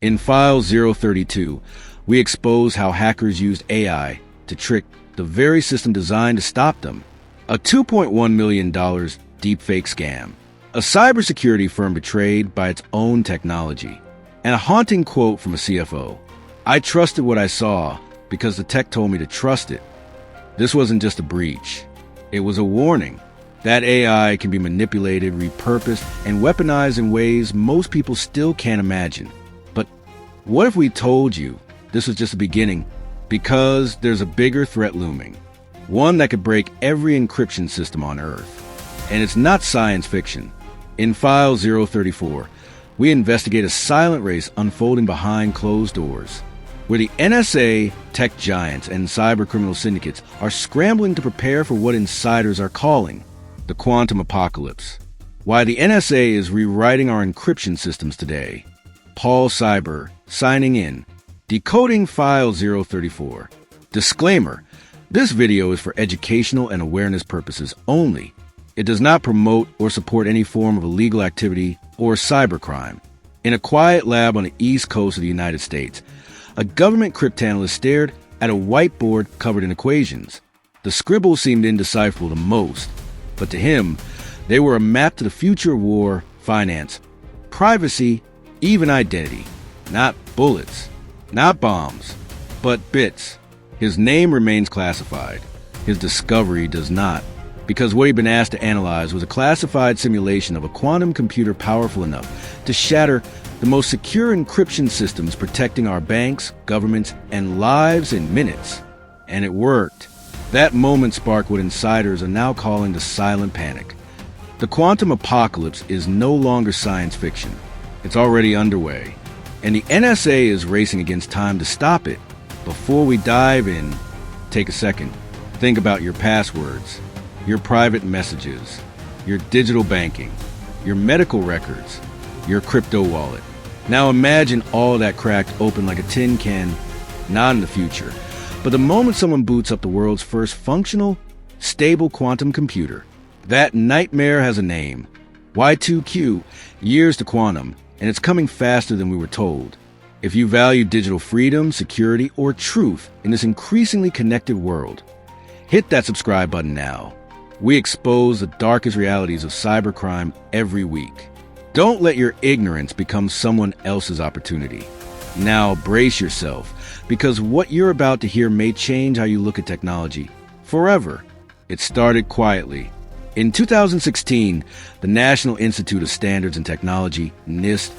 In File 032, we expose how hackers used AI to trick the very system designed to stop them. A $2.1 million deepfake scam. A cybersecurity firm betrayed by its own technology. And a haunting quote from a CFO. "I trusted what I saw because the tech told me to trust it." This wasn't just a breach. It was a warning. That AI can be manipulated, repurposed, and weaponized in ways most people still can't imagine. But what if we told you this was just the beginning? Because there's a bigger threat looming. One that could break every encryption system on Earth. And it's not science fiction. In File 034, we investigate a silent race unfolding behind closed doors, where the NSA, tech giants, and cybercriminal syndicates are scrambling to prepare for what insiders are calling the quantum apocalypse. Why the NSA is rewriting our encryption systems today. Paul Cyber, signing in. Decoding File 034. Disclaimer: this video is for educational and awareness purposes only. It does not promote or support any form of illegal activity or cybercrime. In a quiet lab on the East Coast of the United States, a government cryptanalyst stared at a whiteboard covered in equations. The scribbles seemed indecipherable to most, but to him, they were a map to the future of war, finance, privacy, even identity. Not bullets, not bombs, but bits. His name remains classified. His discovery does not, because what he'd been asked to analyze was a classified simulation of a quantum computer powerful enough to shatter the most secure encryption systems protecting our banks, governments, and lives in minutes. And it worked. That moment sparked what insiders are now calling the silent panic. The quantum apocalypse is no longer science fiction. It's already underway. And the NSA is racing against time to stop it. Before we dive in, take a second. Think about your passwords, your private messages, your digital banking, your medical records, your crypto wallet. Now imagine all that cracked open like a tin can, not in the future, but the moment someone boots up the world's first functional, stable quantum computer. That nightmare has a name. Y2Q, years to quantum, and it's coming faster than we were told. If you value digital freedom, security, or truth in this increasingly connected world, hit that subscribe button now. We expose the darkest realities of cybercrime every week. Don't let your ignorance become someone else's opportunity. Now brace yourself, because what you're about to hear may change how you look at technology forever. It started quietly. In 2016, the National Institute of Standards and Technology, NIST,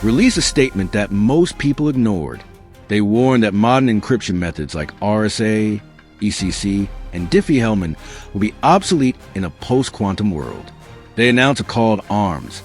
released a statement that most people ignored. They warned that modern encryption methods like RSA, ECC, and Diffie-Hellman will be obsolete in a post-quantum world. They announced a call to arms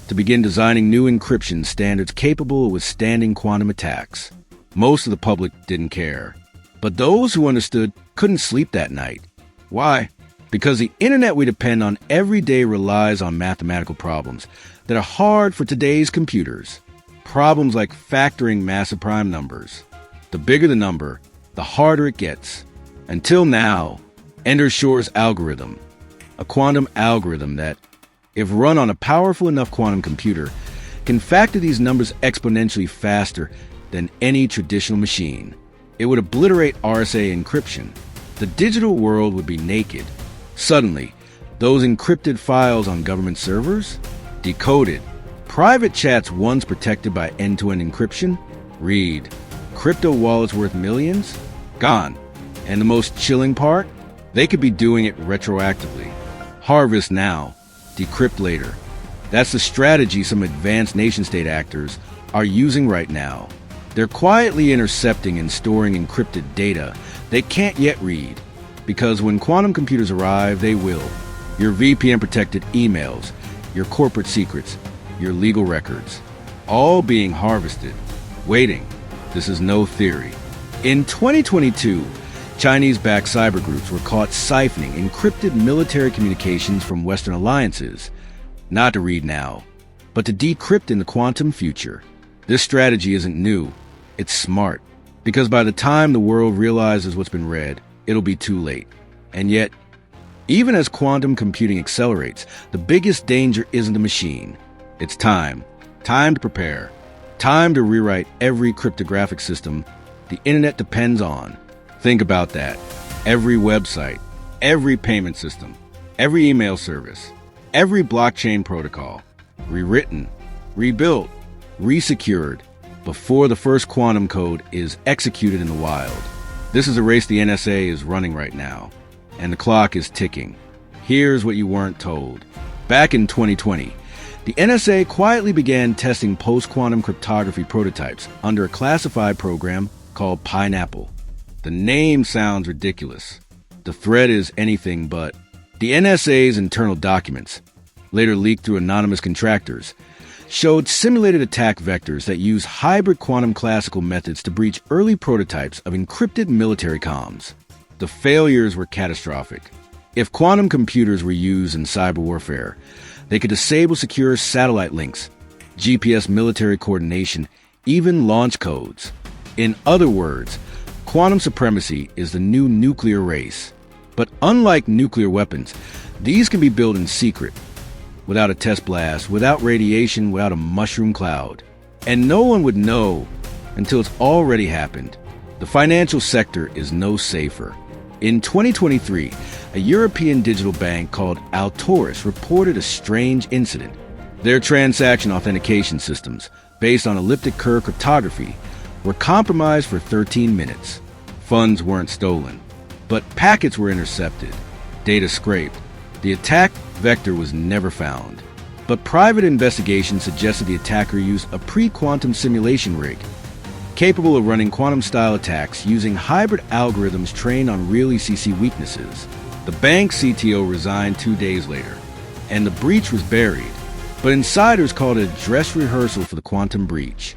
to begin designing new encryption standards capable of withstanding quantum attacks. Most of the public didn't care, but those who understood couldn't sleep that night. Why? Because the internet we depend on every day relies on mathematical problems that are hard for today's computers. Problems like factoring massive prime numbers. The bigger the number, the harder it gets. Until now, Ender Shore's algorithm, a quantum algorithm that, if run on a powerful enough quantum computer, can factor these numbers exponentially faster than any traditional machine. It would obliterate RSA encryption. The digital world would be naked. Suddenly, those encrypted files on government servers? Decoded. Private chats once protected by end-to-end encryption? Read. Crypto wallets worth millions? Gone. And the most chilling part? They could be doing it retroactively. Harvest now, decrypt later. That's the strategy some advanced nation-state actors are using right now. They're quietly intercepting and storing encrypted data they can't yet read, because when quantum computers arrive, they will. Your VPN-protected emails, your corporate secrets, your legal records, all being harvested. Waiting. This is no theory. In 2022, Chinese-backed cyber groups were caught siphoning encrypted military communications from Western alliances, not to read now, but to decrypt in the quantum future. This strategy isn't new. It's smart, because by the time the world realizes what's been read, it'll be too late. And yet, even as quantum computing accelerates, the biggest danger isn't the machine. It's time. Time to prepare. Time to rewrite every cryptographic system the internet depends on. Think about that. Every website, every payment system, every email service, every blockchain protocol, rewritten, rebuilt, resecured, before the first quantum code is executed in the wild. This is a race the NSA is running right now, and the clock is ticking. Here's what you weren't told. Back in 2020, the NSA quietly began testing post-quantum cryptography prototypes under a classified program called Pineapple. The name sounds ridiculous. The threat is anything but. The NSA's internal documents, later leaked through anonymous contractors, showed simulated attack vectors that use hybrid quantum classical methods to breach early prototypes of encrypted military comms. The failures were catastrophic. If quantum computers were used in cyberwarfare, they could disable secure satellite links, GPS military coordination, even launch codes. In other words, quantum supremacy is the new nuclear race. But unlike nuclear weapons, these can be built in secret, without a test blast, without radiation, without a mushroom cloud. And no one would know until it's already happened. The financial sector is no safer. In 2023, a European digital bank called Alturas reported a strange incident. Their transaction authentication systems, based on elliptic curve cryptography, were compromised for 13 minutes. Funds weren't stolen, but packets were intercepted, data scraped. The attack vector was never found, but private investigations suggested the attacker used a pre-quantum simulation rig, capable of running quantum-style attacks using hybrid algorithms trained on real ECC weaknesses. The bank's CTO resigned 2 days later, and the breach was buried, but insiders called it a dress rehearsal for the quantum breach.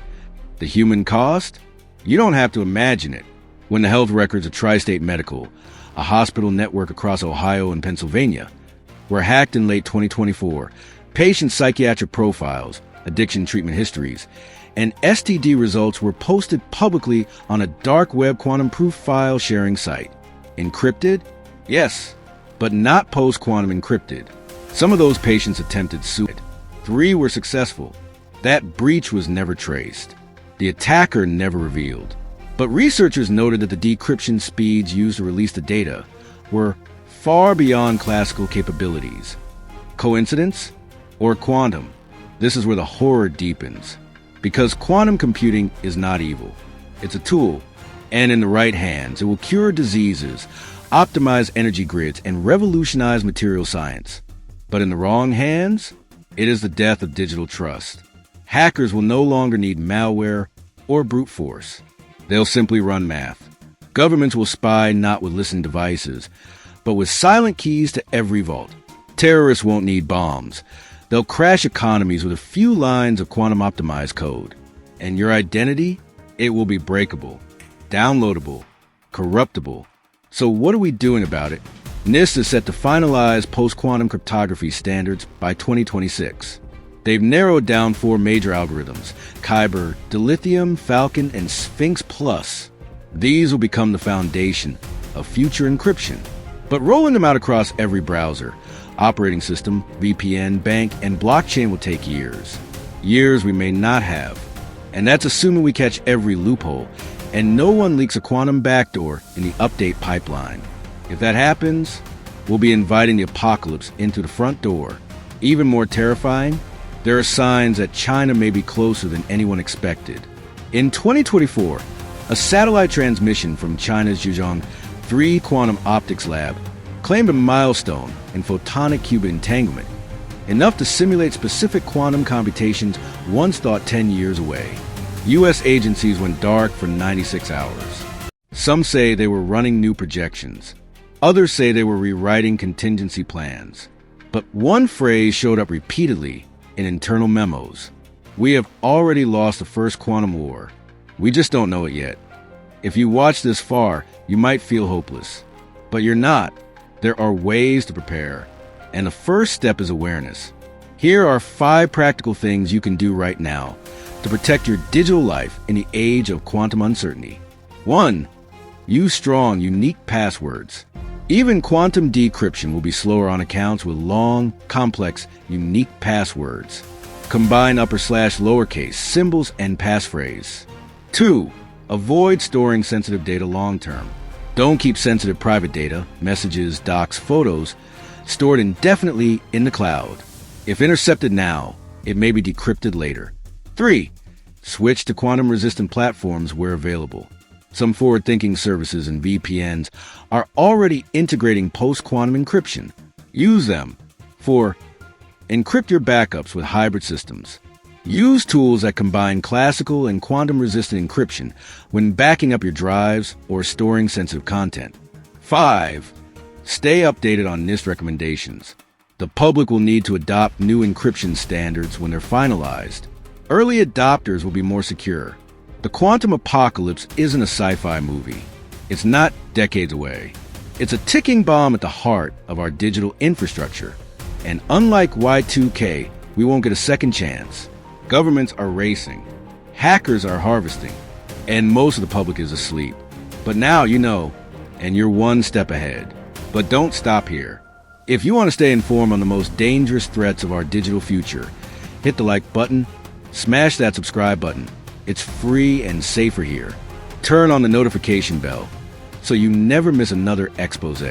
The human cost? You don't have to imagine it. When the health records of Tri-State Medical, a hospital network across Ohio and Pennsylvania, were hacked in late 2024, patient psychiatric profiles, addiction treatment histories, and STD results were posted publicly on a dark web quantum-proof file sharing site. Encrypted? Yes, but not post-quantum encrypted. Some of those patients attempted suicide. 3 were successful. That breach was never traced. The attacker never revealed. But researchers noted that the decryption speeds used to release the data were far beyond classical capabilities. Coincidence? Or quantum? This is where the horror deepens. Because quantum computing is not evil. It's a tool, and in the right hands, it will cure diseases, optimize energy grids, and revolutionize material science. But in the wrong hands, it is the death of digital trust. Hackers will no longer need malware or brute force. They'll simply run math. Governments will spy not with listening devices, but with silent keys to every vault. Terrorists won't need bombs. They'll crash economies with a few lines of quantum-optimized code. And your identity? It will be breakable, downloadable, corruptible. So what are we doing about it? NIST is set to finalize post-quantum cryptography standards by 2026. They've narrowed down 4 major algorithms: Kyber, Dilithium, Falcon, and Sphinx Plus. These will become the foundation of future encryption. But rolling them out across every browser, operating system, VPN, bank, and blockchain will take years. Years we may not have. And that's assuming we catch every loophole and no one leaks a quantum backdoor in the update pipeline. If that happens, we'll be inviting the apocalypse into the front door. Even more terrifying, there are signs that China may be closer than anyone expected. In 2024, a satellite transmission from China's Zhejiang 3 Quantum Optics Lab claimed a milestone in photonic qubit entanglement, enough to simulate specific quantum computations once thought 10 years away. U.S. agencies went dark for 96 hours. Some say they were running new projections. Others say they were rewriting contingency plans. But one phrase showed up repeatedly in internal memos. We have already lost the first quantum war. We just don't know it yet. If you watch this far, you might feel hopeless. But you're not. There are ways to prepare. And the first step is awareness. Here are 5 practical things you can do right now to protect your digital life in the age of quantum uncertainty. 1. Use strong, unique passwords. Even quantum decryption will be slower on accounts with long, complex, unique passwords. Combine upper/lowercase symbols and passphrase. 2. Avoid storing sensitive data long-term. Don't keep sensitive private data, messages, docs, photos, stored indefinitely in the cloud. If intercepted now, it may be decrypted later. 3. Switch to quantum-resistant platforms where available. Some forward-thinking services and VPNs are already integrating post-quantum encryption. Use them. 4. Encrypt your backups with hybrid systems. Use tools that combine classical and quantum-resistant encryption when backing up your drives or storing sensitive content. 5. Stay updated on NIST recommendations. The public will need to adopt new encryption standards when they're finalized. Early adopters will be more secure. The quantum apocalypse isn't a sci-fi movie. It's not decades away. It's a ticking bomb at the heart of our digital infrastructure. And unlike Y2K, we won't get a second chance. Governments are racing. Hackers are harvesting. And most of the public is asleep. But now you know, and you're one step ahead. But don't stop here. If you want to stay informed on the most dangerous threats of our digital future, hit the like button, smash that subscribe button. It's free and safer here. Turn on the notification bell so you never miss another expose.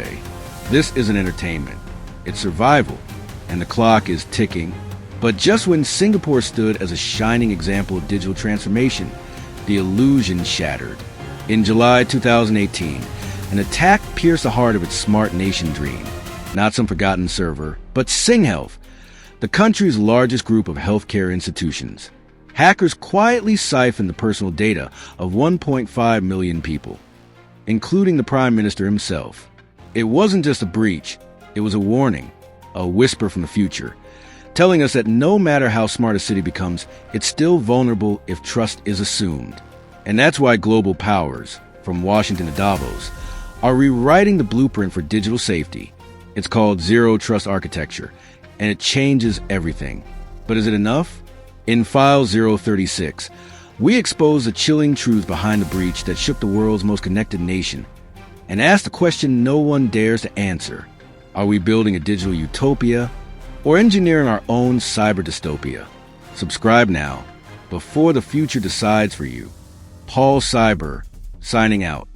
This isn't entertainment. It's survival, and the clock is ticking. But just when Singapore stood as a shining example of digital transformation, the illusion shattered. In July 2018, an attack pierced the heart of its smart nation dream. Not some forgotten server, but SingHealth, the country's largest group of healthcare institutions. Hackers quietly siphoned the personal data of 1.5 million people, including the Prime Minister himself. It wasn't just a breach, it was a warning, a whisper from the future, telling us that no matter how smart a city becomes, it's still vulnerable if trust is assumed. And that's why global powers, from Washington to Davos, are rewriting the blueprint for digital safety. It's called Zero Trust Architecture, and it changes everything. But is it enough? In File 036, we expose the chilling truth behind the breach that shook the world's most connected nation, and ask the question no one dares to answer. Are we building a digital utopia, or engineering our own cyber dystopia? Subscribe now, before the future decides for you. Paul Cyber, signing out.